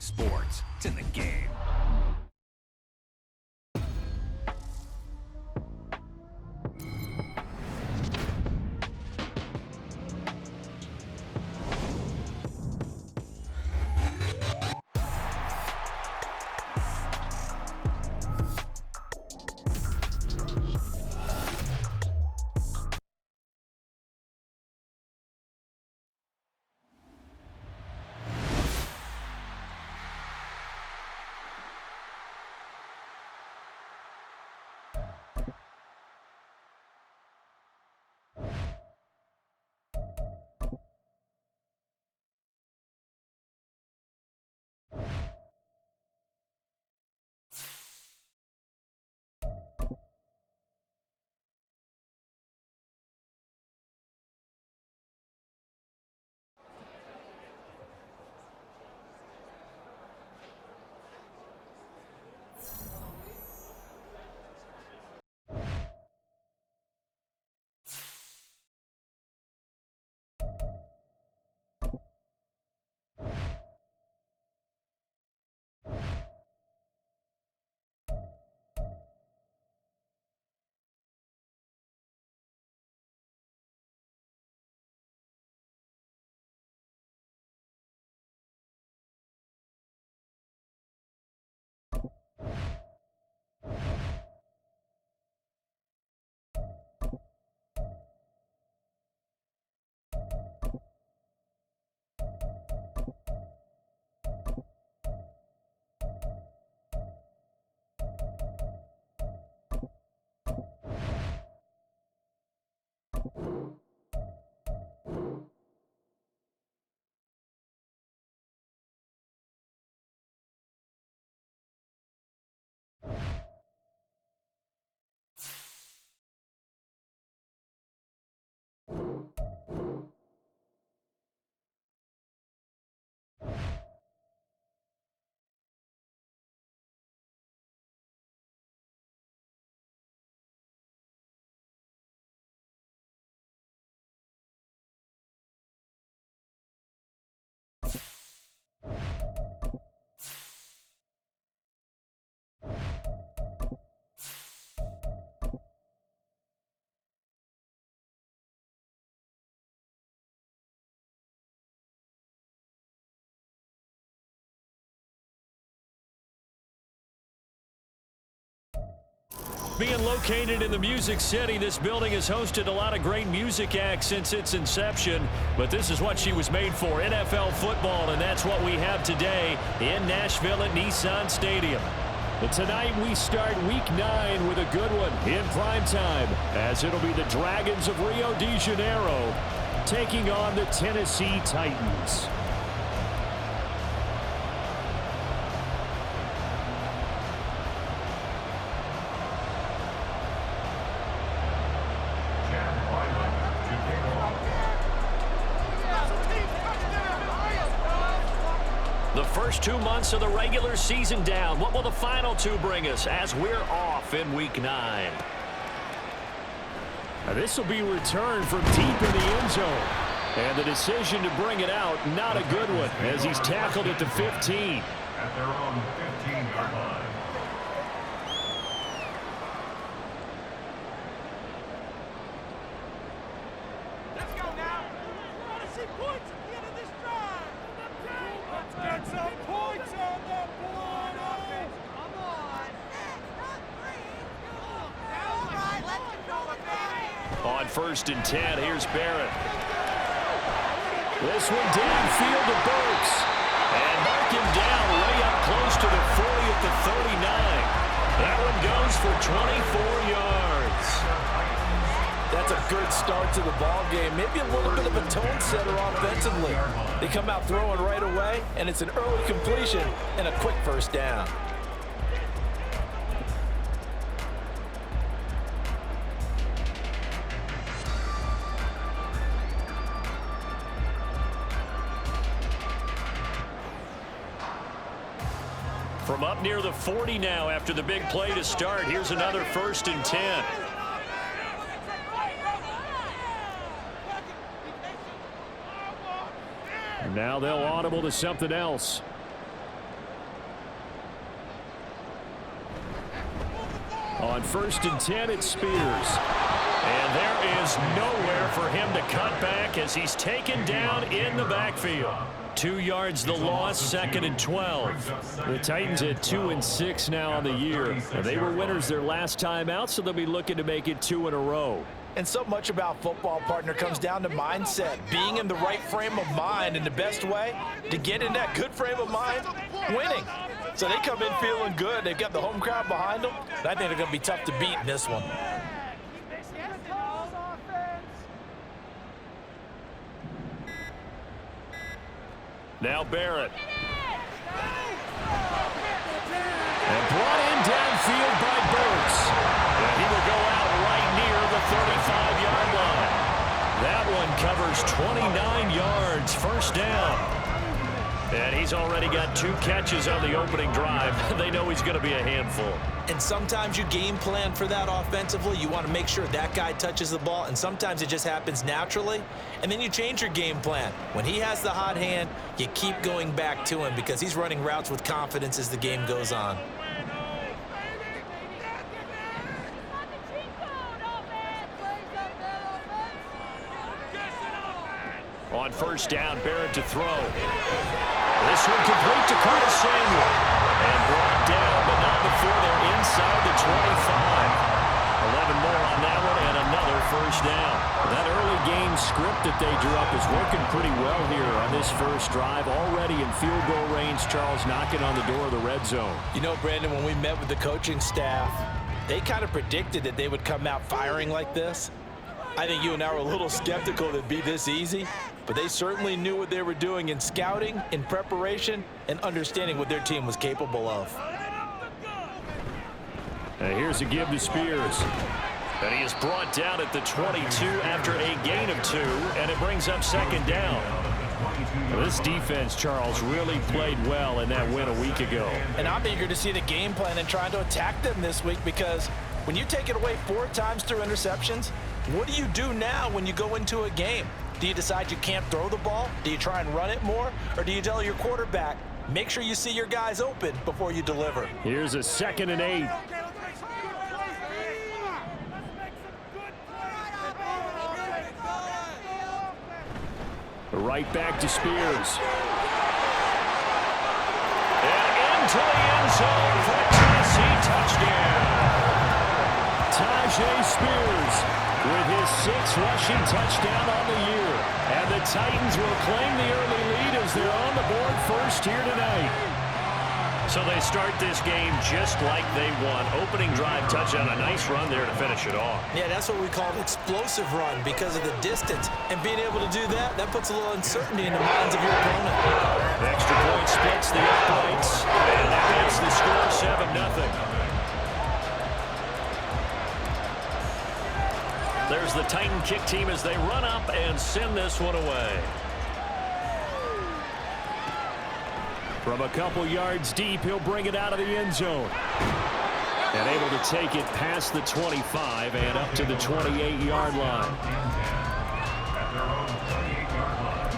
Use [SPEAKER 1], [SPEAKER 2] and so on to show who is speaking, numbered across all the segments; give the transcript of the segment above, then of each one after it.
[SPEAKER 1] talking sports. It's in the game.
[SPEAKER 2] Being located in the Music City, this building has hosted a lot of great music acts since its inception, but this is what she was made for, NFL football, and that's what we have today in Nashville at Nissan Stadium. But tonight we start Week 9 with a good one in primetime, as it'll be the Dragons of Rio de Janeiro taking on the Tennessee Titans. The first 2 months of the regular season down. What will the final 2 bring us as we're off in Week 9? This will be returned from deep in the end zone. And the decision to bring it out, not a good one, as he's tackled at the 15.
[SPEAKER 3] At their own 15-yard line.
[SPEAKER 2] On 1st and 10, here's Barrett. This one downfield to Burks. And mark him down way up close to the 40 at the 39. That one goes for 24 yards.
[SPEAKER 4] That's a good start to the ball game. Maybe a little bit of a tone setter offensively. They come out throwing right away, and it's an early completion and a quick first down.
[SPEAKER 2] From up near the 40 now after the big play to start. Here's another 1st and 10. And now they'll audible to something else. On 1st and 10, it's Spears. And there is nowhere for him to cut back as he's taken down in the backfield. 2 yards the loss, 2nd and 12. The Titans at 2-6 now on the year. They were winners their last time out, so they'll be looking to make it 2 in a row.
[SPEAKER 4] And so much about football, partner, comes down to mindset. Being in the right frame of mind, and the best way to get in that good frame of mind, winning. So they come in feeling good. They've got the home crowd behind them. And I think they're going to be tough to beat in this one.
[SPEAKER 2] Now Barrett. And brought in downfield by Burks. And he will go out right near the 35-yard line. That one covers 29 yards, 1st down. And he's already got 2 catches on the opening drive. They know he's going to be a handful.
[SPEAKER 4] And sometimes you game plan for that offensively. You want to make sure that guy touches the ball, and sometimes it just happens naturally. And then you change your game plan. When he has the hot hand, you keep going back to him because he's running routes with confidence as the game goes on.
[SPEAKER 2] On 1st down, Barrett to throw. This one complete to Curtis Samuel. And brought down, but not before they're inside the 25. 11 more on that one, and another 1st down. That early game script that they drew up is working pretty well here on this 1st drive. Already in field goal range, Charles knocking on the door of the red zone.
[SPEAKER 4] You know, Brandon, when we met with the coaching staff, they kind of predicted that they would come out firing like this. I think you and I were a little skeptical that it'd be this easy, but they certainly knew what they were doing in scouting, in preparation, and understanding what their team was capable of.
[SPEAKER 2] And here's a give to Spears. And he is brought down at the 22 after a gain of 2, and it brings up 2nd down. This defense, Charles, really played well in that win a week ago.
[SPEAKER 4] And I'm eager to see the game plan and trying to attack them this week, because when you take it away 4 times through interceptions, what do you do now when you go into a game? Do you decide you can't throw the ball? Do you try and run it more? Or do you tell your quarterback, make sure you see your guys open before you deliver?
[SPEAKER 2] Here's a 2nd and 8. Right back to Spears. And into the end zone for a Tennessee touchdown. Tyjae Spears with his 6th rushing touchdown on the year. And the Titans will claim the early lead as they're on the board 1st here tonight. So they start this game just like they won. Opening drive touchdown, a nice run there to finish it off.
[SPEAKER 4] Yeah, that's what we call an explosive run because of the distance. And being able to do that, that puts a little uncertainty in the minds of your opponent.
[SPEAKER 2] Extra point splits the uprights. And that makes the score 7-0. There's the Titan kick team as they run up and send this one away. From a couple yards deep, he'll bring it out of the end zone. And able to take it past the 25 and up to the 28-yard line.
[SPEAKER 3] At their own 28-yard line.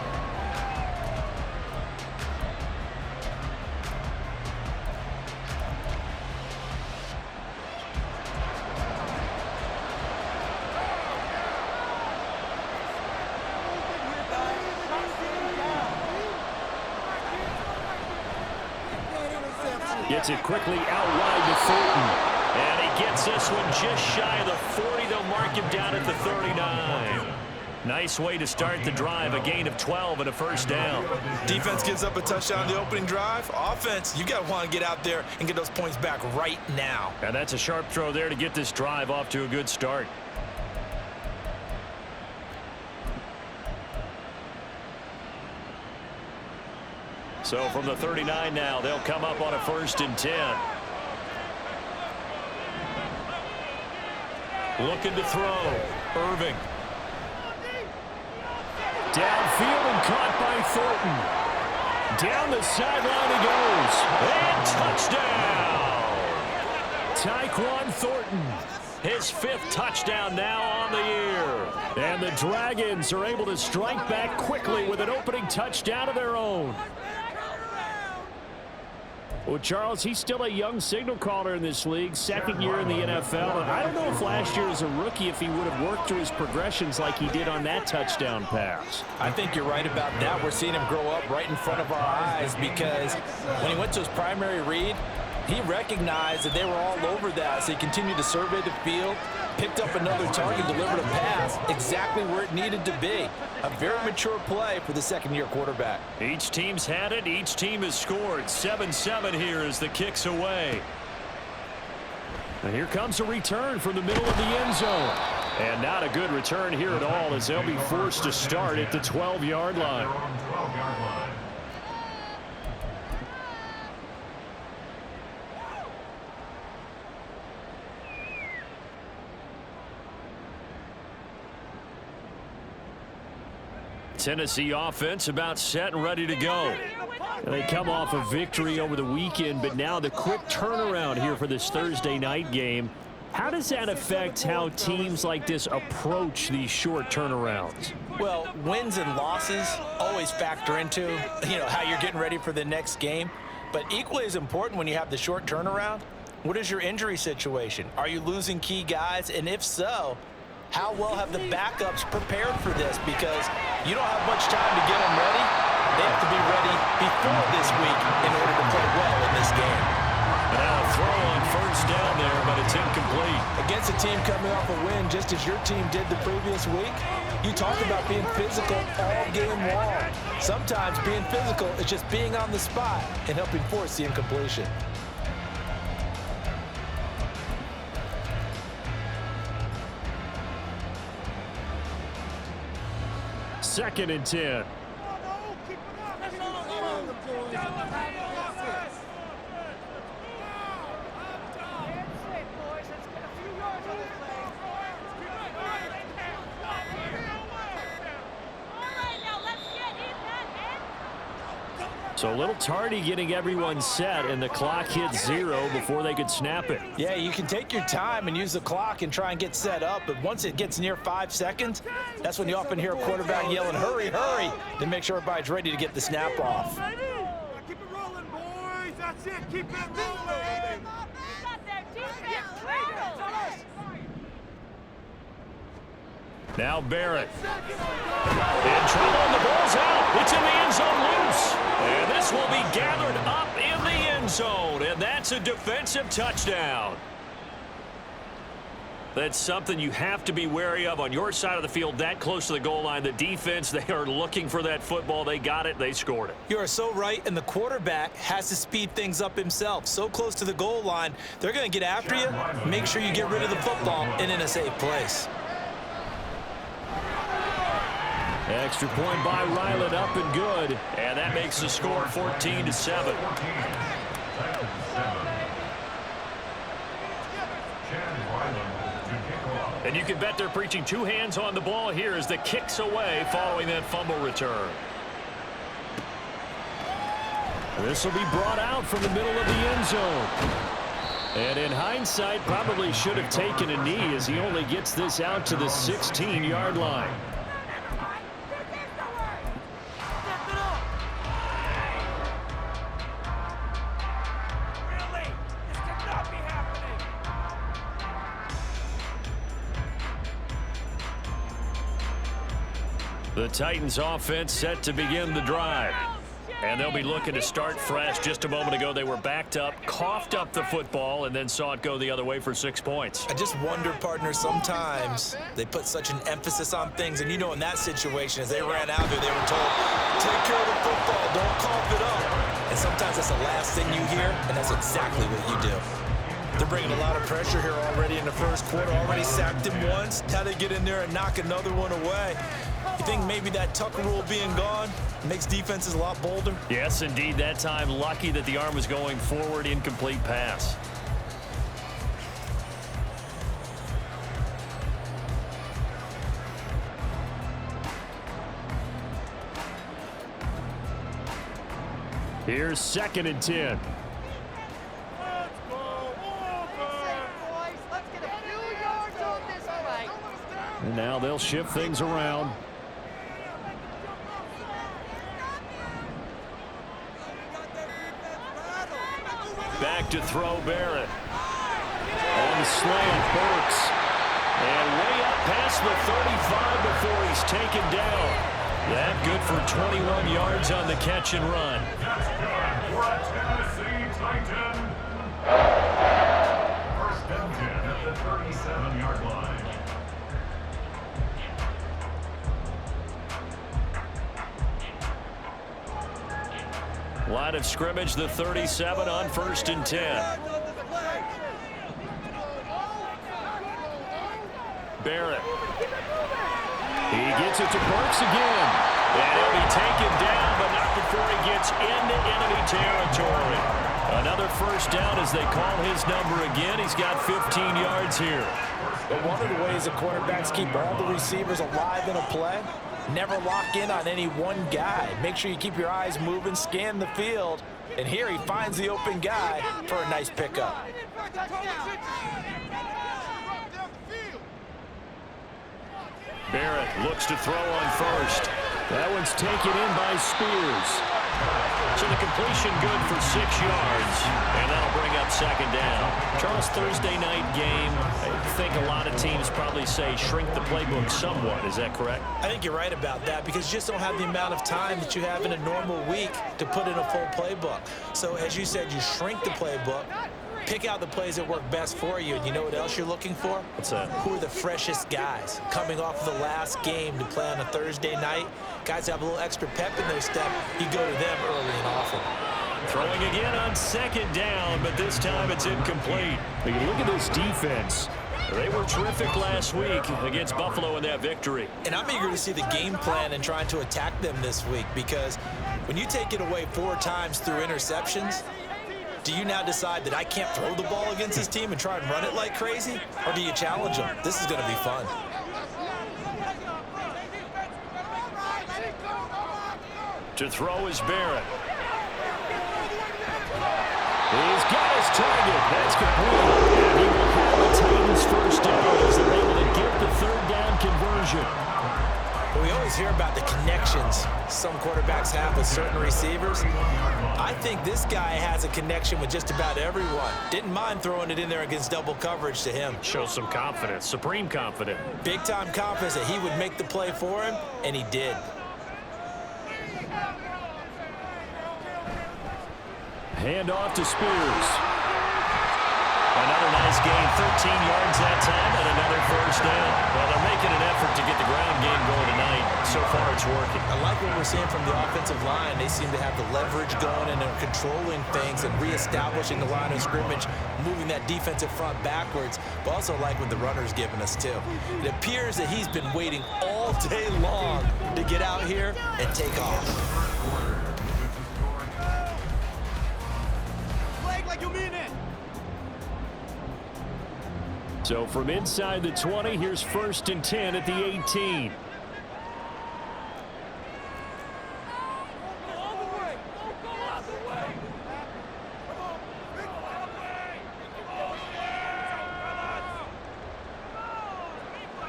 [SPEAKER 2] Gets it quickly out wide to Fulton. And he gets this one just shy of the 40. They'll mark him down at the 39. Nice way to start the drive. A gain of 12 and a 1st down.
[SPEAKER 4] Defense gives up a touchdown on the opening drive. Offense, you got to want to get out there and get those points back right now.
[SPEAKER 2] And that's a sharp throw there to get this drive off to a good start. So from the 39 now, they'll come up on a 1st and 10. Looking to throw. Irving. Downfield and caught by Thornton. Down the sideline he goes. And touchdown. Tyquan Thornton. His 5th touchdown now on the year. And the Dragons are able to strike back quickly with an opening touchdown of their own. Well, Charles, he's still a young signal caller in this league, second year in the NFL. And I don't know if last year as a rookie if he would have worked through his progressions like he did on that touchdown pass.
[SPEAKER 4] I think you're right about that. We're seeing him grow up right in front of our eyes because when he went to his primary read, he recognized that they were all over that, so he continued to survey the field, picked up another target, delivered a pass exactly where it needed to be. A very mature play for the second-year quarterback.
[SPEAKER 2] Each team's had it. Each team has scored. 7-7 here as the kick's away. And here comes a return from the middle of the end zone. And not a good return here at all as they'll be forced to start at the 12-yard line.
[SPEAKER 3] 12-yard line.
[SPEAKER 2] Tennessee offense about set and ready to go. They come off a victory over the weekend, but now the quick turnaround here for this Thursday night game. How does that affect how teams like this approach these short turnarounds?
[SPEAKER 4] Well, wins and losses always factor into, how you're getting ready for the next game. But equally as important when you have the short turnaround, what is your injury situation? Are you losing key guys? And if so, how well have the backups prepared for this? Because you don't have much time to get them ready. They have to be ready before this week in order to play well in this game.
[SPEAKER 2] Now a throw on first down there, but it's incomplete.
[SPEAKER 4] Against a team coming off a win, just as your team did the previous week, you talk about being physical all game long. Sometimes being physical is just being on the spot and helping force the incompletion.
[SPEAKER 2] Second and 10. So a little tardy getting everyone set, and the clock hits 0 before they could snap it.
[SPEAKER 4] Yeah, you can take your time and use the clock and try and get set up, but once it gets near 5 seconds, that's when you often hear a quarterback yelling, hurry, hurry, to make sure everybody's ready to get the snap off.
[SPEAKER 5] Keep it rolling, boys. That's it. Keep it rolling.
[SPEAKER 2] Now Barrett. In trouble, and the ball's out. It's in the end zone loose. And this will be gathered up in the end zone, and that's a defensive touchdown. That's something you have to be wary of on your side of the field, that close to the goal line. The defense, they are looking for that football. They got it. They scored it.
[SPEAKER 4] You are so right, and the quarterback has to speed things up himself. So close to the goal line, they're going to get after you. Make sure you get rid of the football and in a safe place.
[SPEAKER 2] Extra point by Ryland, up and good. And that makes the score 14-7. And you can bet they're preaching two hands on the ball here as the kick's away following that fumble return. This will be brought out from the middle of the end zone. And in hindsight, probably should have taken a knee as he only gets this out to the 16-yard line. The Titans offense set to begin the drive. And they'll be looking to start fresh. Just a moment ago, they were backed up, coughed up the football, and then saw it go the other way for 6 points.
[SPEAKER 4] I just wonder, partner, sometimes they put such an emphasis on things. And, in that situation, as they ran out there, they were told, take care of the football, don't cough it up. And sometimes that's the last thing you hear, and that's exactly what you do. They're bringing a lot of pressure here already in the first quarter. Already sacked him once. Now they get in there and knock another one away. You think maybe that Tucker rule being gone makes defenses a lot bolder?
[SPEAKER 2] Yes, indeed. That time, lucky that the arm was going forward, incomplete pass. Here's 2nd and 10. And now they'll shift things around. Back to throw Barrett. On the slant, Burks. And way up past the 35 before he's taken down. That good for 21 yards on the catch and run.
[SPEAKER 3] That's good for a Tennessee Titan. First down 10 at the 37-yard line.
[SPEAKER 2] Line of scrimmage, the 37 on 1st and 10. Barrett. He gets it to Burks again. And he'll be taken down, but not before he gets into enemy territory. Another first down as they call his number again. He's got 15 yards here.
[SPEAKER 4] But one of the ways that quarterbacks keep all the receivers alive in a play, never lock in on any one guy. Make sure you keep your eyes moving, scan the field. And here he finds the open guy for a nice pickup.
[SPEAKER 2] Barrett looks to throw on first. That one's taken in by Spears. So the completion good for 6 yards, and that'll bring up second down. Charles, Thursday night game, I think a lot of teams probably say shrink the playbook somewhat. Is that correct?
[SPEAKER 4] I think you're right about that because you just don't have the amount of time that you have in a normal week to put in a full playbook. So as you said, you shrink the playbook, pick out the plays that work best for you, and you know what else you're looking for?
[SPEAKER 2] What's that?
[SPEAKER 4] Who are the freshest guys coming off of the last game to play on a Thursday night? Guys have a little extra pep in their step. You go to them early and often.
[SPEAKER 2] Throwing again on second down, but this time it's incomplete. But you look at this defense. They were terrific last week against Buffalo in that victory.
[SPEAKER 4] And I'm eager to see the game plan and trying to attack them this week because when you take it away 4 times through interceptions, do you now decide that I can't throw the ball against this team and try and run it like crazy? Or do you challenge them? This is going to be fun.
[SPEAKER 2] To throw is Barrett. He's got his target. That's complete. And he will have the Titans first down as they're able to get the third down conversion.
[SPEAKER 4] We always hear about the connections some quarterbacks have with certain receivers. I think this guy has a connection with just about everyone. Didn't mind throwing it in there against double coverage to him.
[SPEAKER 2] Shows some confidence, supreme confidence.
[SPEAKER 4] Big-time confidence that he would make the play for him, and he did.
[SPEAKER 2] Hand off to Spears. Another nice gain, 13 yards that time, and another first down. Well, they're making an effort to get the ground game going tonight. So far, it's working.
[SPEAKER 4] I like what we're seeing from the offensive line. They seem to have the leverage going, and they're controlling things and reestablishing the line of scrimmage, moving that defensive front backwards, but also like what the runner's giving us, too. It appears that he's been waiting all day long to get out here and take off.
[SPEAKER 5] Like you mean it.
[SPEAKER 2] So from inside the 20, here's 1st and 10 at the 18.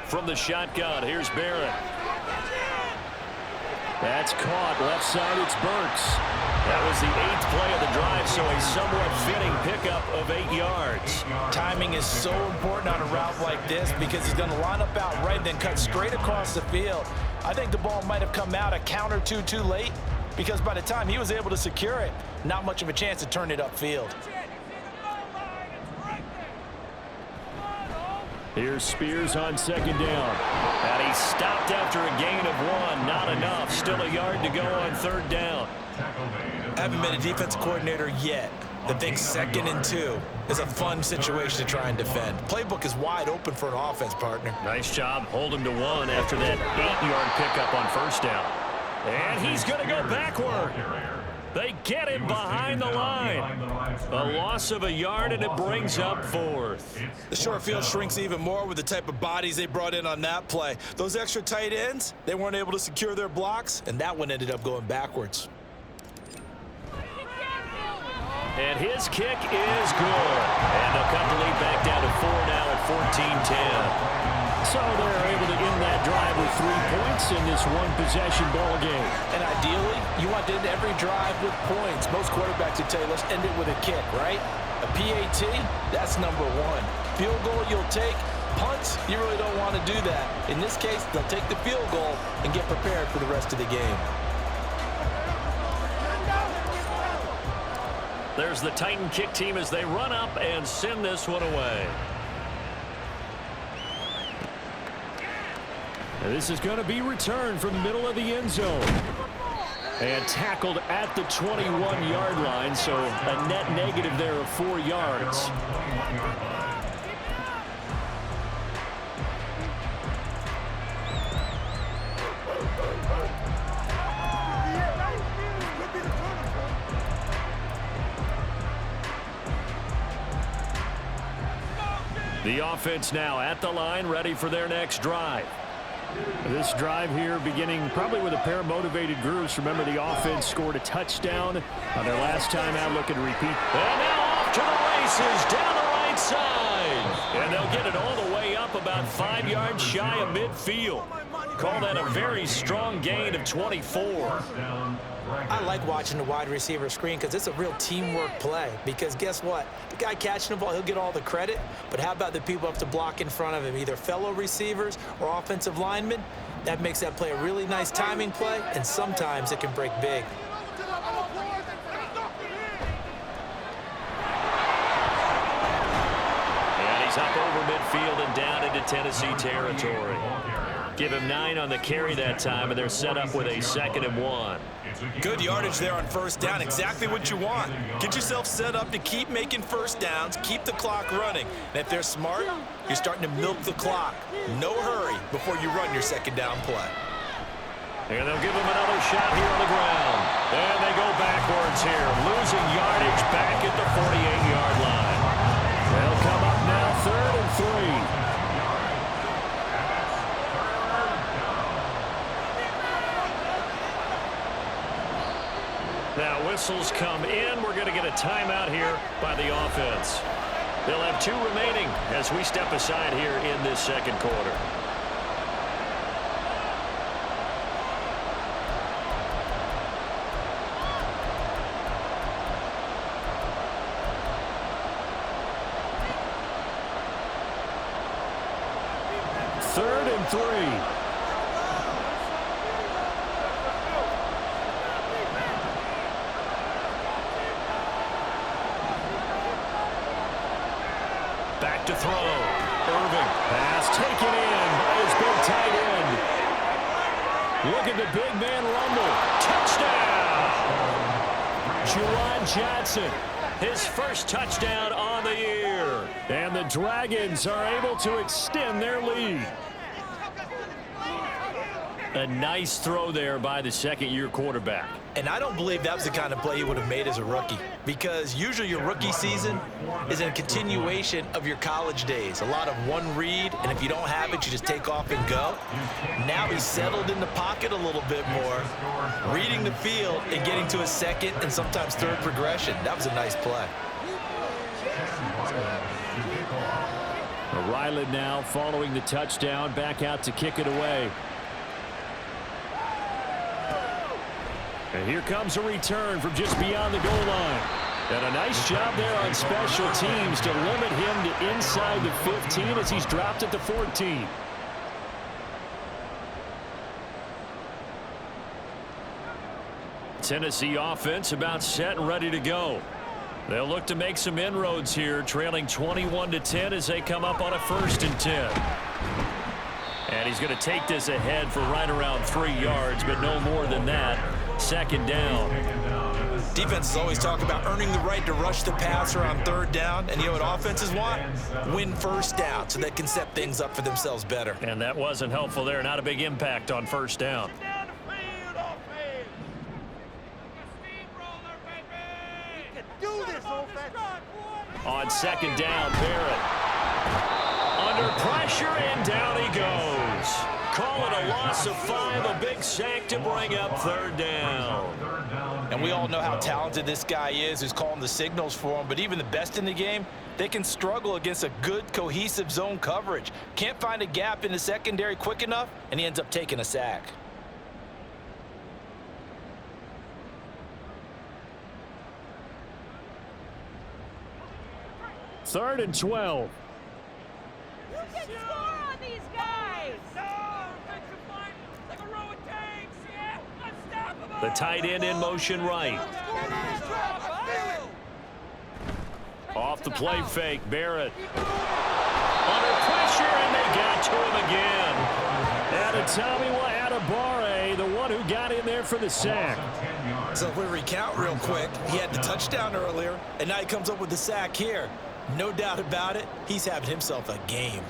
[SPEAKER 2] From the shotgun, here's Barrett. That's caught. Left side, it's Burks. That was the 8th play of the drive, so a somewhat fitting pickup of 8 yards.
[SPEAKER 4] Timing is so important on a route like this because he's going to line up out right and then cut straight across the field. I think the ball might have come out a count or two too late because by the time he was able to secure it, not much of a chance to turn it upfield.
[SPEAKER 2] Here's Spears on second down. And he stopped after a gain of 1. Not enough. Still a yard to go on 3rd down.
[SPEAKER 4] Haven't been a defensive coordinator yet that thinks 2nd and 2 is a fun situation to try and defend. Playbook is wide open for an offense, partner.
[SPEAKER 2] Nice job. Hold him to 1 after that 8-yard pickup on 1st down. And he's going to go backward. They get him behind the line. A loss of a yard, and it brings up 4th.
[SPEAKER 4] The short field shrinks even more with the type of bodies they brought in on that play. Those extra tight ends, they weren't able to secure their blocks, and that one ended up going backwards.
[SPEAKER 2] And his kick is good. And they'll cut the lead back down to 4 now at 14-10. So they're able to end that drive with 3 points in this one-possession ball game.
[SPEAKER 4] And ideally, you want to end every drive with points. Most quarterbacks would tell you, let's end it with a kick, right? A PAT, that's number one. Field goal you'll take. Punts, you really don't want to do that. In this case, they'll take the field goal and get prepared for the rest of the game.
[SPEAKER 2] There's the Titan kick team as they run up and send this one away. And this is going to be returned from the middle of the end zone. And tackled at the 21-yard line, so a net negative there of 4 yards. The offense now at the line, ready for their next drive. This drive here beginning probably with a pair of motivated groups. Remember, the offense scored a touchdown on their last time out, looking to repeat. And now off to the races down the right side. And they'll get it all the way up about 5 yards shy of midfield. Call that a very strong gain of 24.
[SPEAKER 6] I like watching the wide receiver screen because it's a real teamwork play. Because guess what? The guy catching the ball, he'll get all the credit. But how about the people up to block in front of him, either fellow receivers or offensive linemen? That makes that play a really nice timing play, and sometimes it can break big.
[SPEAKER 2] And he's up over midfield and down into Tennessee territory. Give him 9 on the carry that time, and they're set up with a 2nd and 1.
[SPEAKER 4] Good yardage there on first down. Exactly what you want. Get yourself set up to keep making first downs, keep the clock running. And if they're smart, you're starting to milk the clock. No hurry before you run your 2nd down play.
[SPEAKER 2] And they'll give him another shot here on the ground. And they go backwards here, losing yardage back at the 48-yard line. They'll come up now 3rd and 3. Now whistles come in. We're going to get a timeout here by the offense. They'll have 2 remaining as we step aside here in this 2nd quarter. Third and 3. Back to throw. Irving. Pass taken in by his big tight end. Look at the big man rumble. Touchdown! Juwan Johnson. His first touchdown on the year. And the Dragons are able to extend their lead. A nice throw there by the 2nd-year quarterback.
[SPEAKER 4] And I don't believe that was the kind of play he would have made as a rookie, because usually your rookie season is a continuation of your college days. A lot of one read, and if you don't have it, you just take off and go. Now he's settled in the pocket a little bit more, reading the field and getting to a 2nd and sometimes 3rd progression. That was a nice play.
[SPEAKER 2] Ryland now following the touchdown, back out to kick it away. And here comes a return from just beyond the goal line. And a nice job there on special teams to limit him to inside the 15 as he's dropped at the 14. Tennessee offense about set and ready to go. They'll look to make some inroads here, trailing 21-10 as they come up on a 1st and 10. And he's going to take this ahead for right around 3 yards, but no more than that. 2nd down.
[SPEAKER 4] Defenses always talk about earning the right to rush the passer on 3rd down. And you know what offenses want? Win first down so they can set things up for themselves better.
[SPEAKER 2] And that wasn't helpful there. Not a big impact on 1st down. On 2nd down, Barrett. Under pressure, and down he goes. Call it a loss of 5, a big sack to bring up 3rd down.
[SPEAKER 4] And we all know how talented this guy is who's calling the signals for him, but even the best in the game, they can struggle against a good, cohesive zone coverage. Can't find a gap in the secondary quick enough, and he ends up taking a sack.
[SPEAKER 2] 3rd and 12.
[SPEAKER 7] You can score on these guys.
[SPEAKER 2] The tight end in motion right. Off the play fake, Barrett. Under pressure, and they got to him again. And Tommy Adebawore, the one who got in there for the sack.
[SPEAKER 6] So if we recount real quick, he had the touchdown earlier, and now he comes up with the sack here. No doubt about it, he's having himself a game.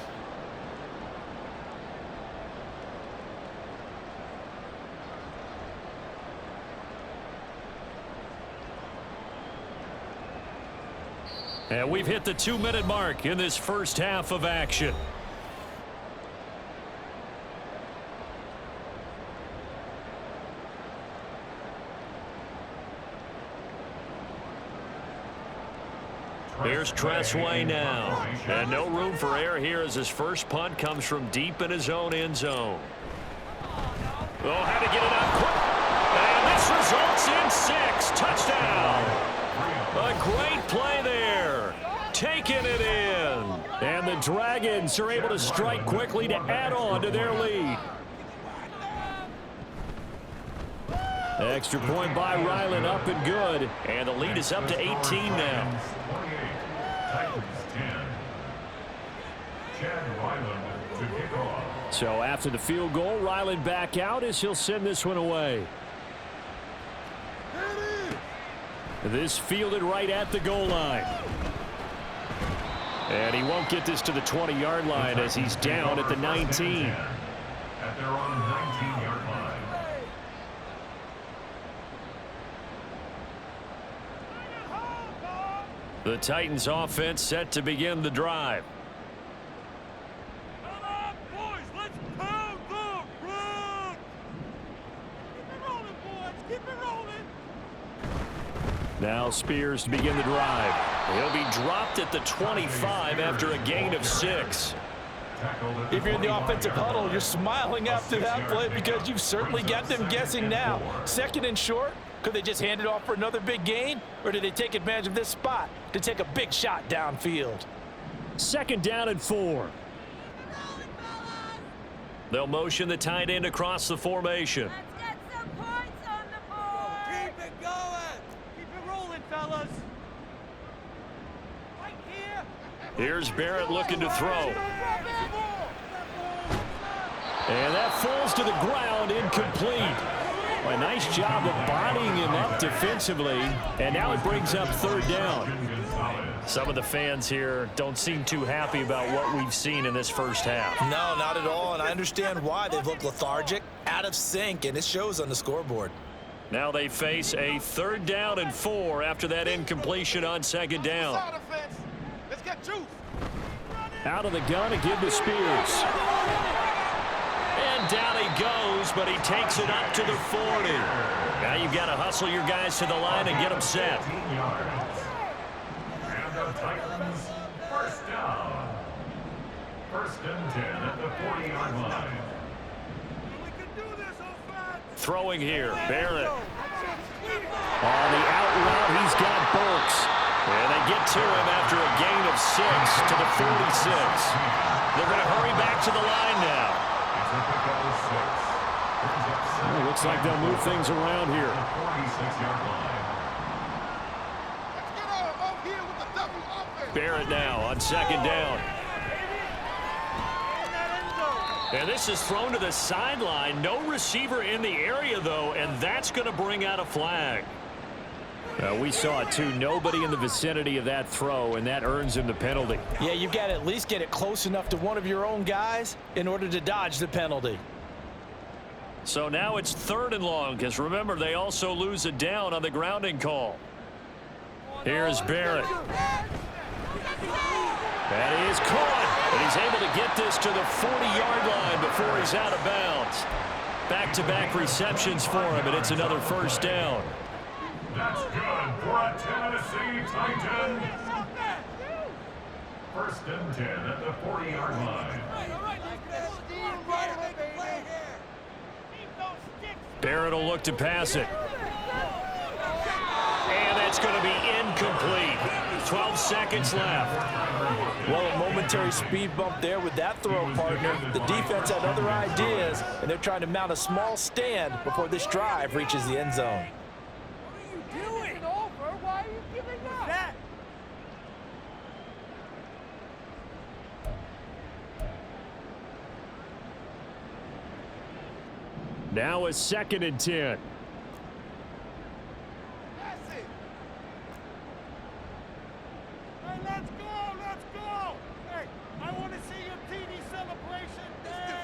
[SPEAKER 2] And we've hit the 2-minute mark in this first half of action. Here's Tressway now. And no room for error here as his first punt comes from deep in his own end zone. Oh, had to get it out quick. And this results in 6. Touchdown. A great play there. Taking it in. And the Dragons are able to strike quickly to add on to their lead. Extra point by Ryland, up and good. And the lead is up to 18 now.
[SPEAKER 3] Titans 10. Chad Ryland to kick off.
[SPEAKER 2] So after the field goal, Ryland back out as he'll send this one away. This fielded right at the goal line. And he won't get this to the 20-yard line as he's down at the 19.
[SPEAKER 3] At their own 19-yard line.
[SPEAKER 2] The Titans offense set to begin the drive.
[SPEAKER 5] Come on, boys, let's pound the road. Keep it rolling, boys. Keep it rolling.
[SPEAKER 2] Now Spears to begin the drive. He'll be dropped at the 25 after a gain of 6.
[SPEAKER 4] If you're in the offensive huddle, you're smiling after that play because you've certainly got them guessing now. 2nd and short. Could they just hand it off for another big gain? Or did they take advantage of this spot to take a big shot downfield?
[SPEAKER 2] 2nd down and 4. They'll motion the tight end across the formation.
[SPEAKER 7] Let's get some points on the board.
[SPEAKER 5] Keep it going. Keep it rolling, fellas. Right here.
[SPEAKER 2] Here's Barrett looking to throw. And that falls to the ground, incomplete. A nice job of bodying him up defensively, and now it brings up 3rd down. Some of the fans here don't seem too happy about what we've seen in this first half.
[SPEAKER 6] No, not at all, and I understand why. They look lethargic, out of sync, and it shows on the scoreboard.
[SPEAKER 2] Now they face a 3rd down and 4 after that incompletion on 2nd down.
[SPEAKER 5] Let's get juice.
[SPEAKER 2] Out of the gun to give to Spears. And down he goes, but he takes it up to the 40. Now you've got to hustle your guys to the line and get them set.
[SPEAKER 3] 18 yards. And the Titans, first down. 1st and 10 at the 40-yard line.
[SPEAKER 5] We can do this, offense.
[SPEAKER 2] Throwing here, Barrett. On the out route, he's got Burks. And they get to him after a gain of 6 to the 46. They're going to hurry back to the line now. Well, looks like they'll move things around here.
[SPEAKER 3] 46-yard line.
[SPEAKER 2] Barrett now on 2nd down. And this is thrown to the sideline. No receiver in the area, though, and that's going to bring out a flag. We saw it, too. Nobody in the vicinity of that throw, and that earns him the penalty.
[SPEAKER 4] Yeah, you've got to at least get it close enough to one of your own guys in order to dodge the penalty.
[SPEAKER 2] So now it's 3rd and long, because remember, they also lose a down on the grounding call. Here's Barrett. That is caught, and he's able to get this to the 40-yard line before he's out of bounds. Back-to-back receptions for him, and it's another 1st down.
[SPEAKER 3] That's good for a Tennessee Titan. 1st and 10 at the 40-yard line.
[SPEAKER 2] Barrett will look to pass it. And that's going to be incomplete. 12 seconds left.
[SPEAKER 4] Well, a momentary speed bump there with that throw, partner. The defense had other ideas, and they're trying to mount a small stand before this drive reaches the end zone.
[SPEAKER 5] What are you doing? It's over. Why are you giving up? That.
[SPEAKER 2] Now a 2nd and 10.
[SPEAKER 5] Hey, let's go, let's go! Hey, I want to see your TD celebration.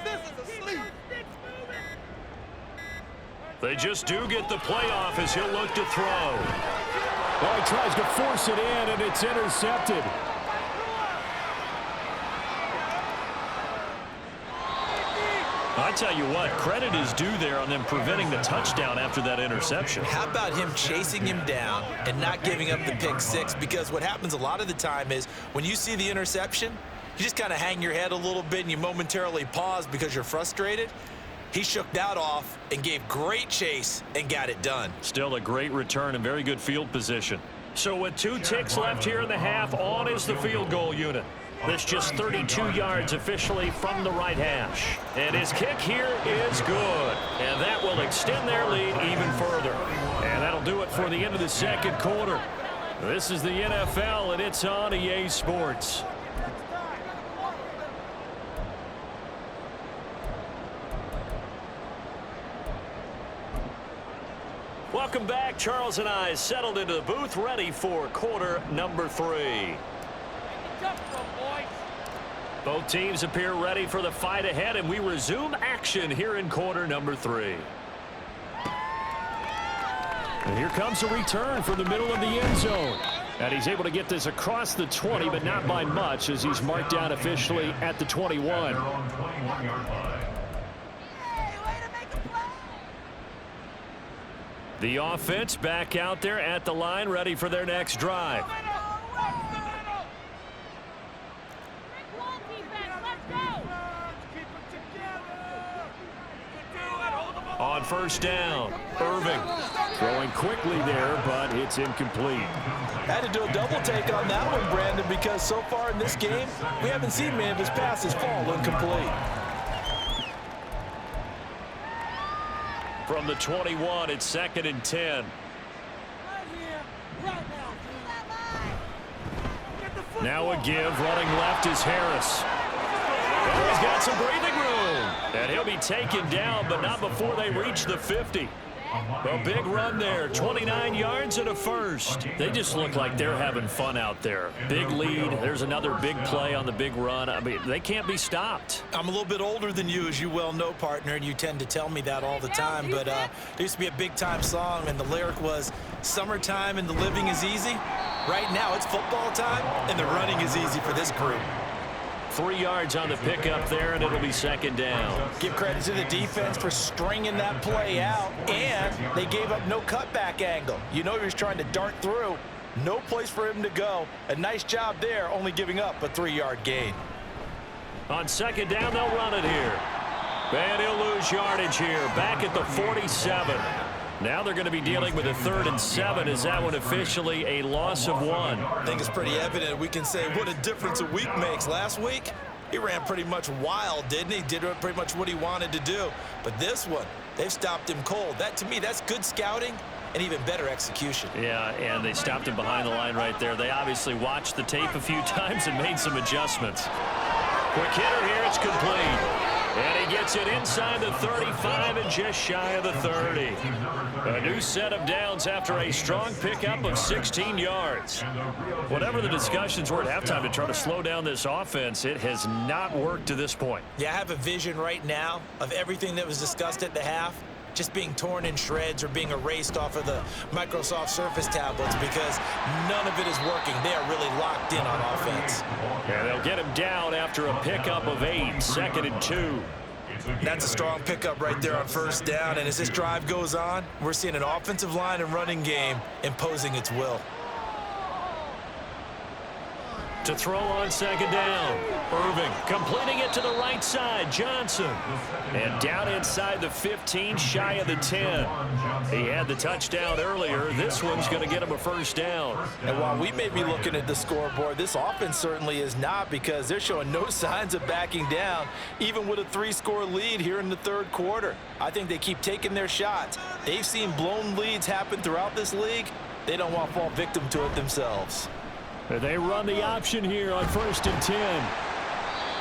[SPEAKER 5] This is asleep.
[SPEAKER 2] They just do get the playoff as he'll look to throw. Well, he tries to force it in, and it's intercepted. I tell you what, credit is due there on them preventing the touchdown after that interception.
[SPEAKER 6] How about him chasing him down and not giving up the pick six? Because what happens a lot of the time is when you see the interception, you just kind of hang your head a little bit and you momentarily pause because you're frustrated. He shook that off and gave great chase and got it done.
[SPEAKER 2] Still a great return and very good field position. So with 2 ticks left here in the half, on is the field goal unit. This just 32 yards officially from the right hash. And his kick here is good. And that will extend their lead even further. And that'll do it for the end of the 2nd quarter. This is the NFL, and it's on EA Sports. Welcome back. Charles and I settled into the booth, ready for quarter number 3. Both teams appear ready for the fight ahead, and we resume action here in quarter number 3. And here comes a return from the middle of the end zone. And he's able to get this across the 20, but not by much, as he's marked down officially at the 21. The offense back out there at the line, ready for their next drive. On first down, Irving throwing quickly there, but it's incomplete.
[SPEAKER 4] Had to do a double take on that one, Brandon, because so far in this game, we haven't seen many of his passes fall incomplete.
[SPEAKER 2] From the 21, it's 2nd and 10. Now a give, running left is Harris. Oh, he's got some breathing room. And he'll be taken down, but not before they reach the 50. A big run there, 29 yards and a first. They just look like they're having fun out there. Big lead. There's another big play on the big run. I mean, they can't be stopped.
[SPEAKER 6] I'm a little bit older than you, as you well know, partner, and you tend to tell me that all the time. But there used to be a big-time song, and the lyric was, "Summertime and the living is easy." Right now, it's football time, and the running is easy for this group.
[SPEAKER 2] 3 yards on the pickup there, and it'll be 2nd down.
[SPEAKER 4] Give credit to the defense for stringing that play out, and they gave up no cutback angle. You know he was trying to dart through. No place for him to go. A nice job there, only giving up a 3-yard gain.
[SPEAKER 2] On 2nd down, they'll run it here. And he'll lose yardage here, back at the 47. Now they're going to be dealing with a 3rd and 7. Is that one officially a loss of 1?
[SPEAKER 6] I think it's pretty evident. We can say what a difference a week makes. Last week, he ran pretty much wild, didn't he? Did pretty much what he wanted to do. But this one, they've stopped him cold. That, to me, that's good scouting and even better execution.
[SPEAKER 2] Yeah, and they stopped him behind the line right there. They obviously watched the tape a few times and made some adjustments. Quick hitter here, it's complete. And he gets it inside the 35 and just shy of the 30. A new set of downs after a strong pickup of 16 yards. Whatever the discussions were at halftime to try to slow down this offense, it has not worked to this point.
[SPEAKER 6] Yeah, I have a vision right now of everything that was discussed at the half just being torn in shreds or being erased off of the Microsoft Surface tablets because none of it is working. They are really locked in on offense.
[SPEAKER 2] Yeah, they'll get him down after a pickup of 8, 2nd and 2.
[SPEAKER 6] That's a strong pickup right there on first down, and as this drive goes on, we're seeing an offensive line and running game imposing its will.
[SPEAKER 2] To throw on second down. Irving completing it to the right side. Johnson. And down inside the 15, shy of the 10. He had the touchdown earlier. This one's going to get him a first down.
[SPEAKER 4] And while we may be looking at the scoreboard, this offense certainly is not, because they're showing no signs of backing down, even with a 3-score lead here in the third quarter. I think they keep taking their shots. They've seen blown leads happen throughout this league. They don't want to fall victim to it themselves.
[SPEAKER 2] They run the option here on 1st and 10.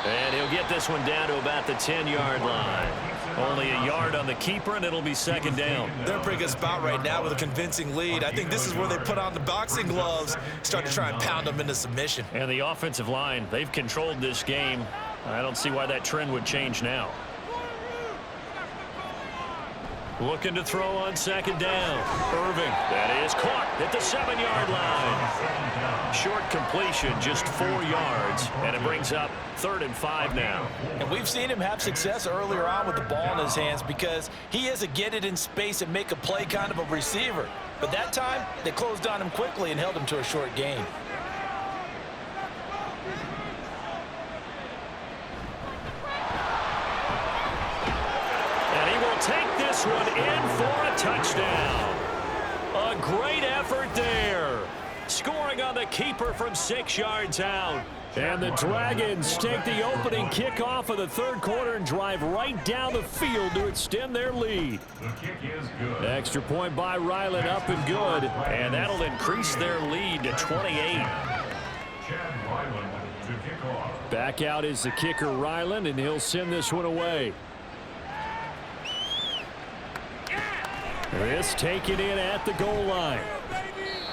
[SPEAKER 2] And he'll get this one down to about the 10-yard line. Only a yard on the keeper, and it'll be second down.
[SPEAKER 6] They're in a pretty good spot right now with a convincing lead. I think this is where they put on the boxing gloves, start to try and pound them into submission.
[SPEAKER 2] And the offensive line, they've controlled this game. I don't see why that trend would change now. Looking to throw on second down. Irving. That is caught at the 7-yard line. Short completion, just 4 yards. And it brings up 3rd and 5 now.
[SPEAKER 4] And we've seen him have success earlier on with the ball in his hands, because he is a get it in space and make a play kind of a receiver. But that time, they closed on him quickly and held him to a short gain.
[SPEAKER 2] Take this one in for a touchdown. A great effort there. Scoring on the keeper from 6 yards out. And the Dragons take the opening kickoff of the third quarter and drive right down the field to extend their lead.
[SPEAKER 3] The kick is good.
[SPEAKER 2] Extra point by Ryland, up and good. And that'll increase their lead to 28.
[SPEAKER 3] Chad Ryland to kick off.
[SPEAKER 2] Back out is the kicker, Ryland, and he'll send this one away. This taken in at the goal line.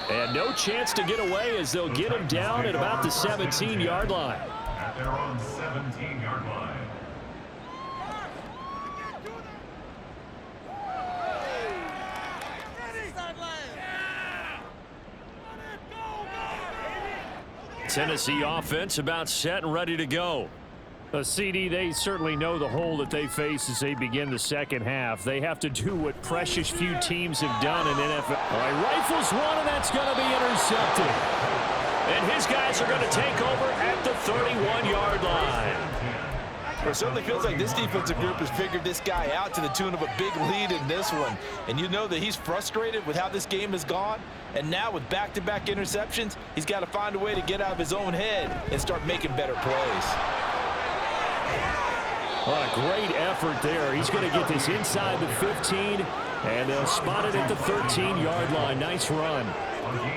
[SPEAKER 2] And no chance to get away, as they'll get him down at about the 17-yard line.
[SPEAKER 3] At their own 17-yard line.
[SPEAKER 2] Tennessee offense about set and ready to go. CD, they certainly know the hole that they face as they begin the second half. They have to do what precious few teams have done in NFL. All right, rifles one, and that's going to be intercepted. And his guys are going to take over at the 31-yard line.
[SPEAKER 4] Well, it certainly feels like this defensive group has figured this guy out to the tune of a big lead in this one. And you know that he's frustrated with how this game has gone. And now with back-to-back interceptions, he's got to find a way to get out of his own head and start making better plays.
[SPEAKER 2] What a great effort there. He's going to get this inside the 15, and they'll spot it at the 13-yard line. Nice run.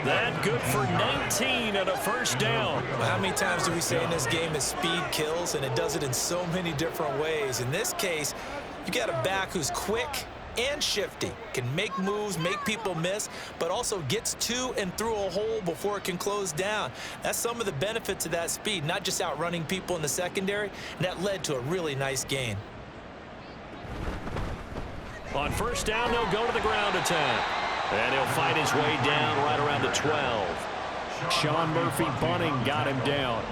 [SPEAKER 2] That good for 19 and a first down.
[SPEAKER 6] How many times do we say in this game that speed kills, and it does it in so many different ways? In this case, you got a back who's quick and shifty, can make moves, make people miss, but also gets to and through a hole before it can close down. That's some of the benefits of that speed, not just outrunning people in the secondary, and that led to a really nice gain.
[SPEAKER 2] On first down, they'll go to the ground attack. And he'll fight his way down right around the 12. Sean Murphy-Bunting got him down.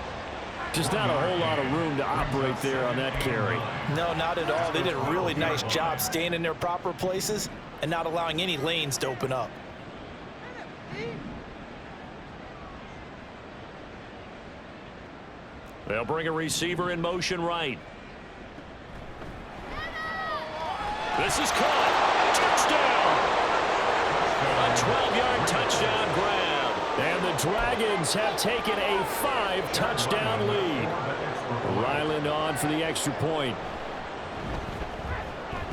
[SPEAKER 2] Just not a whole lot of room to operate there on that carry.
[SPEAKER 4] No, not at all. They did a really nice job staying in their proper places and not allowing any lanes to open up.
[SPEAKER 2] They'll bring a receiver in motion right. This is caught. Touchdown! A 12-yard touchdown grab. And the Dragons have taken a 5-touchdown lead. Ryland on for the extra point.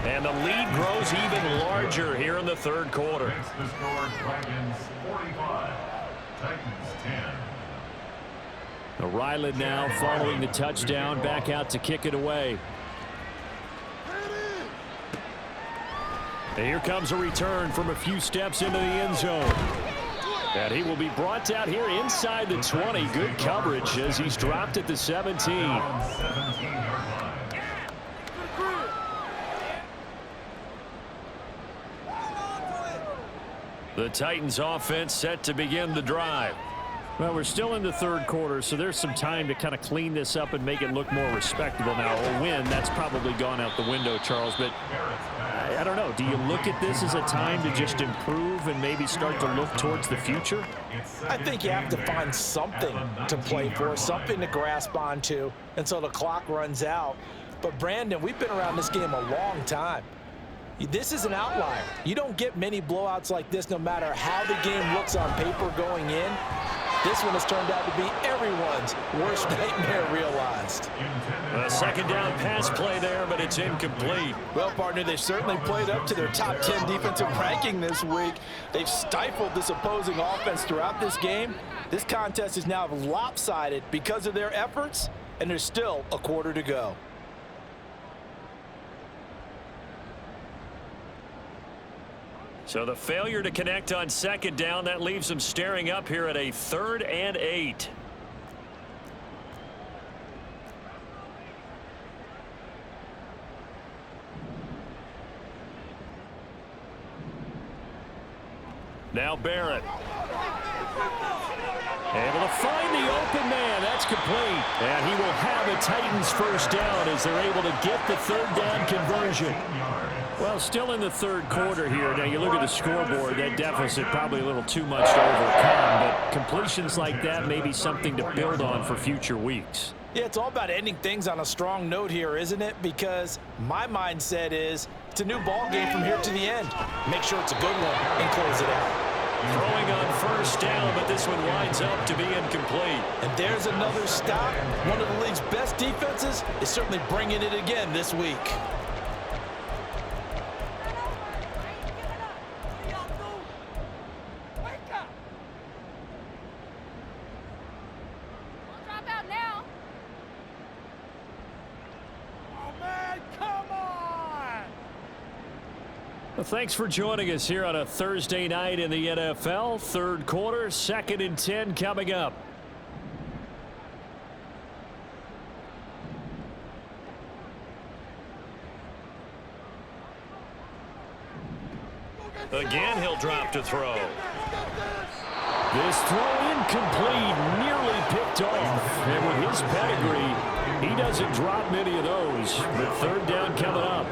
[SPEAKER 2] And the lead grows even larger here in the third quarter.
[SPEAKER 3] Makes the score Dragons 45, Titans 10.
[SPEAKER 2] Ryland now following the touchdown, back out to kick it away. And here comes a return from a few steps into the end zone. And he will be brought out here inside the 20. Good coverage as he's dropped at the 17. The Titans offense set to begin the drive. Well, we're still in the third quarter, so there's some time to kind of clean this up and make it look more respectable. Now, a win, that's probably gone out the window, Charles, but I don't know. Do you look at this as a time to just improve and maybe start to look towards the future?
[SPEAKER 4] I think you have to find something to play for, something to grasp onto until the clock runs out. But, Brandon, we've been around this game a long time. This is an outlier. You don't get many blowouts like this no matter how the game looks on paper going in. This one has turned out to be everyone's worst nightmare realized.
[SPEAKER 2] A second down pass play there, but it's incomplete.
[SPEAKER 4] Well, partner, they've certainly played up to their top 10 defensive ranking this week. They've stifled this opposing offense throughout this game. This contest is now lopsided because of their efforts, and there's still a quarter to go.
[SPEAKER 2] So the failure to connect on second down, that leaves them staring up here at a 3rd and 8. Now Barrett. Able to find the open man. That's complete. And he will have a Titans first down as they're able to get the 3rd down conversion. Well, still in the third quarter here. Now, you look at the scoreboard, that deficit probably a little too much to overcome, but completions like that may be something to build on for future weeks.
[SPEAKER 4] Yeah, it's all about ending things on a strong note here, isn't it? Because my mindset is it's a new ball game from here to the end. Make sure it's a good one and close it out.
[SPEAKER 2] Throwing on first down, but this one winds up to be incomplete.
[SPEAKER 4] And there's another stop. One of the league's best defenses is certainly bringing it again this week.
[SPEAKER 2] Well, thanks for joining us here on a Thursday night in the NFL. Third quarter, 2nd and 10 coming up. Again, he'll drop to throw. This throw incomplete, nearly picked off. And with his pedigree, he doesn't drop many of those. But 3rd down coming up.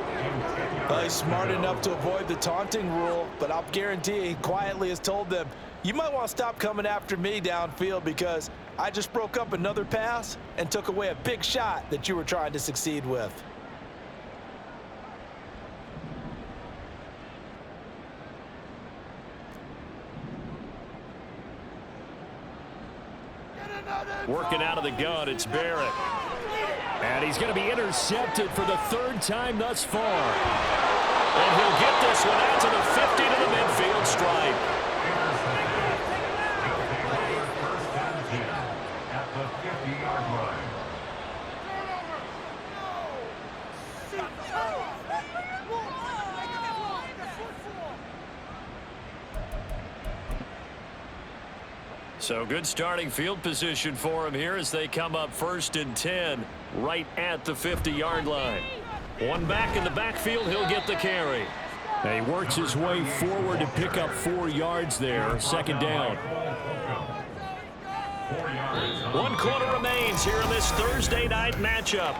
[SPEAKER 4] He's smart enough to avoid the taunting rule, but I'll guarantee he quietly has told them, you might want to stop coming after me downfield because I just broke up another pass and took away a big shot that you were trying to succeed with.
[SPEAKER 2] Working out of the gun, it's Barrett. And he's going to be intercepted for the 3rd time thus far. And he'll get this one out to the 50 to the midfield stripe.
[SPEAKER 3] At the 50-yard line.
[SPEAKER 2] So good starting field position for him here as they come up 1st and 10 right at the 50-yard line. One back in the backfield, he'll get the carry. And he works his way forward to pick up 4 yards there. 2nd down. 1 quarter remains here in this Thursday night matchup.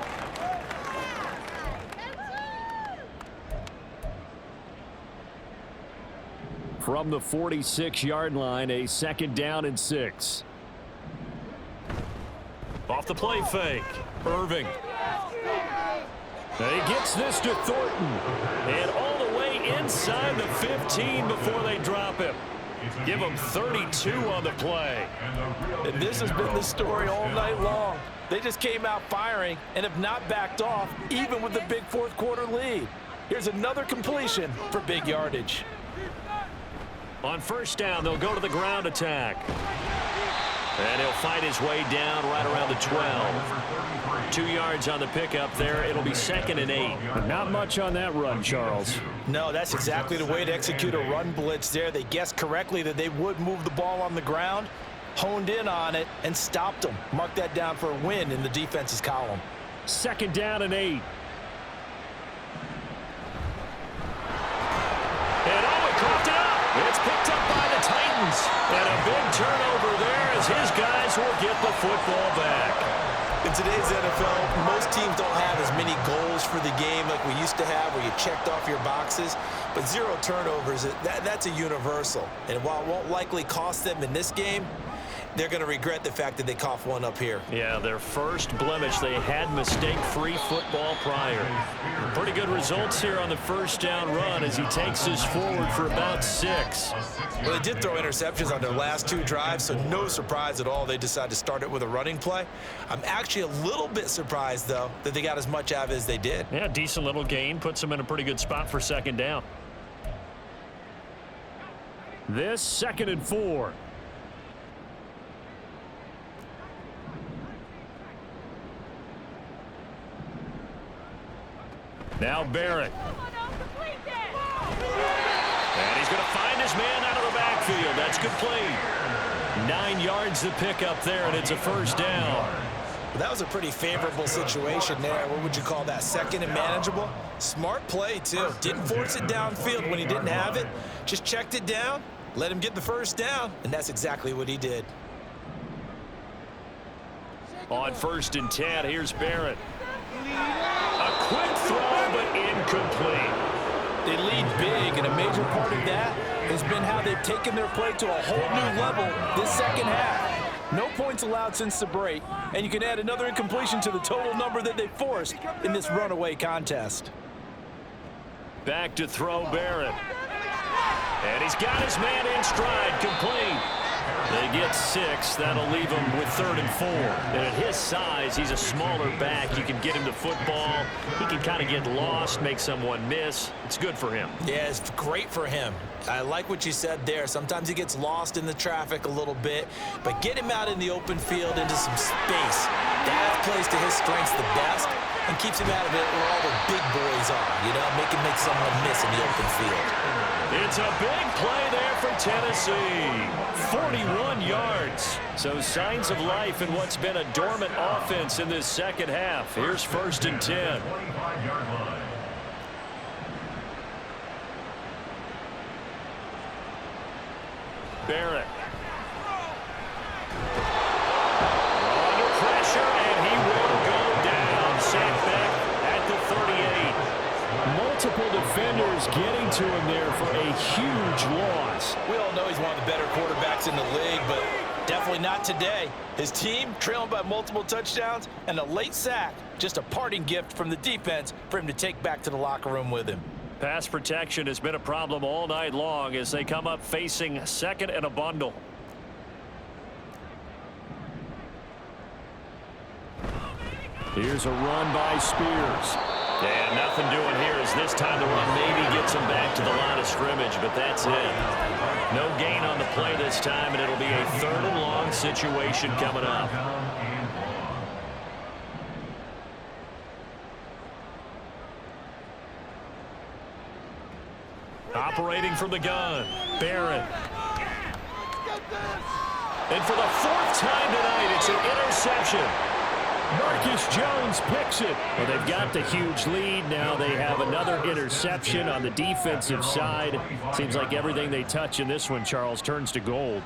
[SPEAKER 2] From the 46-yard line, a 2nd down and 6. Off the play fake, Irving. And he gets this to Thornton. And all the way inside the 15 before they drop him. Give him 32 on the play.
[SPEAKER 4] And this has been the story all night long. They just came out firing and have not backed off, even with the big 4th quarter lead. Here's another completion for big yardage.
[SPEAKER 2] On first down, they'll go to the ground attack. And he'll fight his way down right around the 12. 2 yards on the pickup there. It'll be 2nd and 8. But not much on that run, Charles.
[SPEAKER 4] No, that's exactly the way to execute a run blitz there. They guessed correctly that they would move the ball on the ground, honed in on it, and stopped them. Mark that down for a win in the defense's column.
[SPEAKER 2] 2nd down and 8. It's picked up by the Titans. And a big turnover there as his Eagles will get the football back.
[SPEAKER 6] In today's NFL, most teams don't have as many goals for the game like we used to have, where you checked off your boxes. But 0 turnovers, that's a universal. And while it won't likely cost them in this game, they're going to regret the fact that they coughed one up here.
[SPEAKER 2] Yeah, their first blemish. They had mistake-free football prior. Pretty good results here on the first down run as he takes us forward for about 6.
[SPEAKER 6] Well, they did throw interceptions on their last 2 drives, so no surprise at all they decided to start it with a running play. I'm actually a little bit surprised, though, that they got as much out of it as they did.
[SPEAKER 2] Yeah, decent little gain. Puts them in a pretty good spot for second down. This 2nd and 4. Now Barrett. And he's going to find his man out of the backfield. That's complete. 9 yards to pick up there, and it's a first down.
[SPEAKER 6] Well, that was a pretty favorable situation there. What would you call that? 2nd and manageable? Smart play, too. Didn't force it downfield when he didn't have it. Just checked it down, let him get the first down, and that's exactly what he did.
[SPEAKER 2] On 1st and 10, here's Barrett. A quick throw, but incomplete.
[SPEAKER 4] They lead big, and a major part of that has been how they've taken their play to a whole new level this second half. No points allowed since the break, and you can add another incompletion to the total number that they forced in this runaway contest.
[SPEAKER 2] Back to throw Barrett. And he's got his man in stride, complete. They get 6. That'll leave him with 3rd and 4. And at his size, he's a smaller back. You can get him the football. He can kind of get lost, make someone miss. It's good for him.
[SPEAKER 6] Yeah, it's great for him. I like what you said there. Sometimes he gets lost in the traffic a little bit, but get him out in the open field into some space. That plays to his strengths the best and keeps him out of it where all the big boys are, make someone miss in the open field.
[SPEAKER 2] It's a big play there for Tennessee. 41 yards. So signs of life in what's been a dormant offense in this second half. Here's 1st and 10. Barrett. Under pressure, and he will go down. Sacked back at the 38. Multiple defenders getting to him there for a huge loss.
[SPEAKER 4] We all know he's one of the better quarterbacks in the league, but definitely not today. His team trailing by multiple touchdowns, and a late sack, just a parting gift from the defense for him to take back to the locker room with him.
[SPEAKER 2] Pass protection has been a problem all night long as they come up facing 2nd and a bundle. Here's a run by Spears. And nothing doing here as this time the run maybe gets him back to the line of scrimmage, but that's it. No gain on the play this time, and it'll be a 3rd and long situation coming up. Operating from the gun, Barrett. And for the 4th time tonight, it's an interception. Marcus Jones picks it. Well, they've got the huge lead. Now they have another interception on the defensive side. Seems like everything they touch in this one, Charles, turns to gold.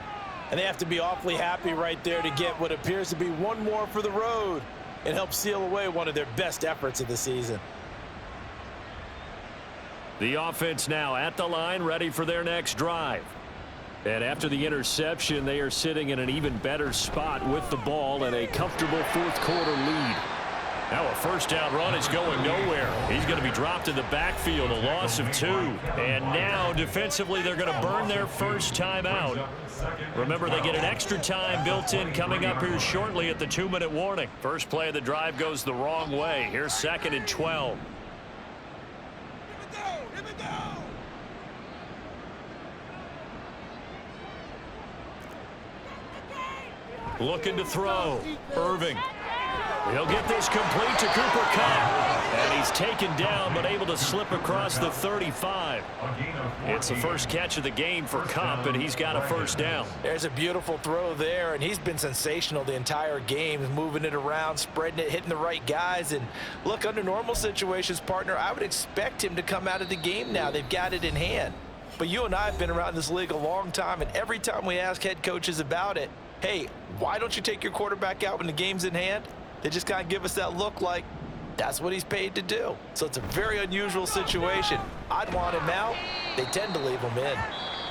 [SPEAKER 4] And they have to be awfully happy right there to get what appears to be one more for the road and help seal away one of their best efforts of the season.
[SPEAKER 2] The offense now at the line, ready for their next drive. And after the interception, they are sitting in an even better spot with the ball and a comfortable 4th quarter lead. Now a first down run is going nowhere. He's going to be dropped in the backfield, a loss of 2. And now defensively they're going to burn their first time out. Remember, they get an extra time built in coming up here shortly at the 2-minute warning. First play of the drive goes the wrong way. Here's 2nd and 12. Looking to throw. Irving. He'll get this complete to Cooper Kupp. And he's taken down but able to slip across the 35. It's the first catch of the game for Kupp, and he's got a first down.
[SPEAKER 4] There's a beautiful throw there, and he's been sensational the entire game, moving it around, spreading it, hitting the right guys. And look, under normal situations, partner, I would expect him to come out of the game now. They've got it in hand. But you and I have been around this league a long time, and every time we ask head coaches about it, hey, why don't you take your quarterback out when the game's in hand? They just kind of give us that look like that's what he's paid to do. So it's a very unusual situation. I'd want him out. They tend to leave him in.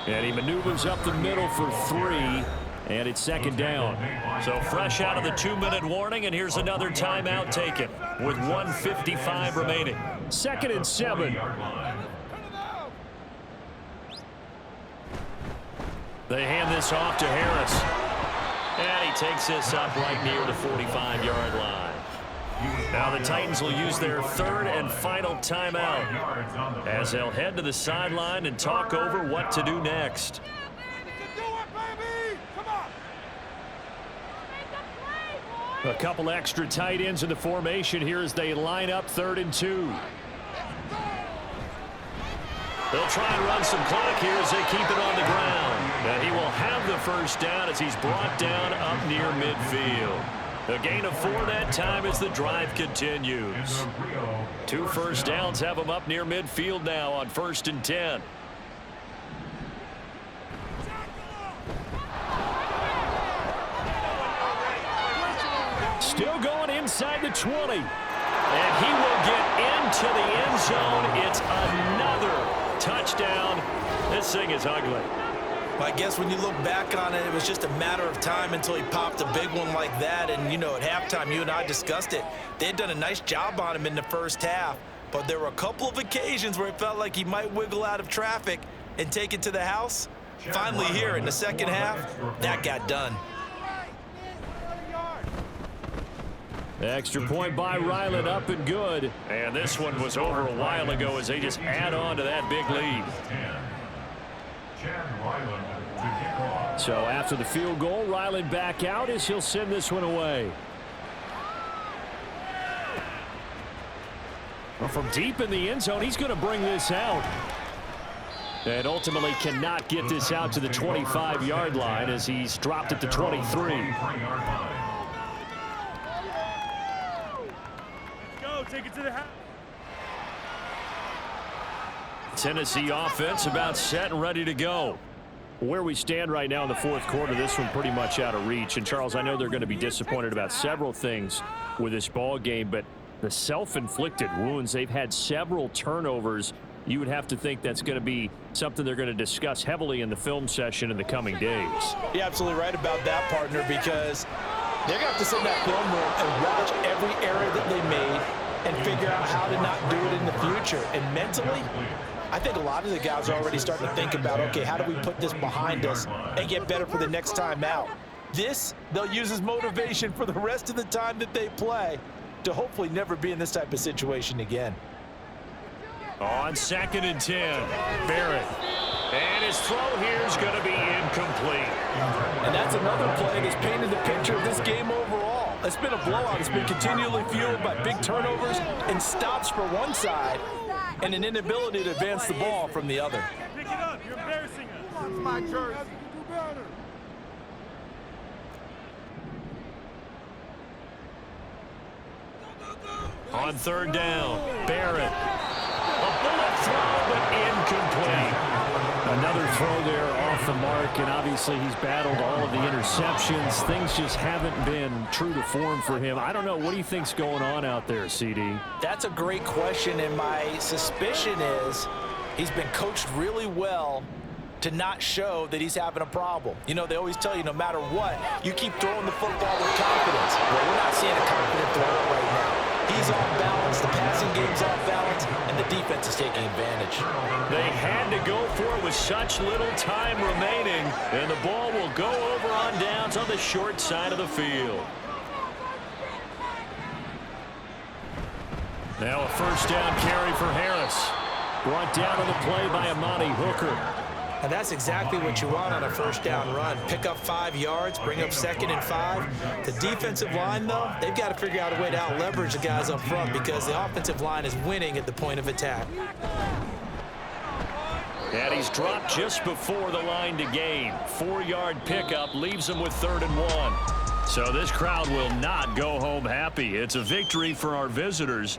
[SPEAKER 2] And he maneuvers up the middle for 3, and it's second down. So fresh out of the 2-minute warning, and here's another timeout taken with 1:55 remaining. 2nd and 7. They hand this off to Harris. And he takes this up right near the 45-yard line. Now the Titans will use their 3rd and final timeout as they'll head to the sideline and talk over what to do next. A couple extra tight ends in the formation here as they line up 3rd and 2. They'll try and run some clock here as they keep it on the ground. And he will have the first down as he's brought down up near midfield. A gain of 4 that time as the drive continues. 2 first downs have him up near midfield now on 1st and 10. Still going inside the 20. And he will get into the end zone. It's another touchdown. This thing is ugly.
[SPEAKER 4] I guess when you look back on it, it was just a matter of time until he popped a big one like that. And, you know, at halftime, you and I discussed it. They had done a nice job on him in the first half. But there were a couple of occasions where it felt like he might wiggle out of traffic and take it to the house. Finally here in the second half, that got done.
[SPEAKER 2] Extra point by Ryland, up and good. And this one was over a while ago as they just add on to that big lead. So after the field goal, Ryland back out as he'll send this one away. Well, from deep in the end zone, he's going to bring this out. And ultimately cannot get this out to the 25-yard line as he's dropped at the 23.
[SPEAKER 5] Take it to the house.
[SPEAKER 2] Tennessee offense about set and ready to go. Where we stand right now in the 4th quarter, this one pretty much out of reach. And Charles, I know they're going to be disappointed about several things with this ball game, but the self-inflicted wounds, they've had several turnovers. You would have to think that's going to be something they're going to discuss heavily in the film session in the coming days.
[SPEAKER 4] You're absolutely right about that, partner, because they're going to have to sit in that film room and watch every error that they made and figure out how to not do it in the future. And mentally, I think a lot of the guys are already starting to think about, okay, how do we put this behind us and get better for the next time out? This, they'll use as motivation for the rest of the time that they play to hopefully never be in this type of situation again.
[SPEAKER 2] On 2nd and 10, Barrett. And his throw here is going to be incomplete.
[SPEAKER 4] And that's another play that's painted the picture of this game overall. It's been a blowout. It's been continually fueled by big turnovers and stops for one side and an inability to advance the ball from the other.
[SPEAKER 5] Pick it up. You're embarrassing us. That's my jersey.
[SPEAKER 2] On 3rd down, Barrett. A bullet throw, but incomplete. Another throw there off the mark, and obviously he's battled all of the interceptions. Things just haven't been true to form for him. I don't know. What do you think's going on out there, CD?
[SPEAKER 4] That's a great question, and my suspicion is he's been coached really well to not show that he's having a problem. You know, they always tell you no matter what, you keep throwing the football with confidence. Well, we're not seeing a confident thrower right now. He's off balance, the passing game's off balance, and the defense is taking advantage.
[SPEAKER 2] They had to go for it with such little time remaining, and the ball will go over on downs on the short side of the field. Now a first down carry for Harris. Brought down on the play by Amani Hooker.
[SPEAKER 6] And that's exactly what you want on a first down run. Pick up 5 yards, bring up 2nd and 5. The defensive line, though, they've got to figure out a way to out-leverage the guys up front because the offensive line is winning at the point of attack.
[SPEAKER 2] And he's dropped just before the line to gain. 4-yard pickup leaves him with 3rd and 1. So this crowd will not go home happy. It's a victory for our visitors.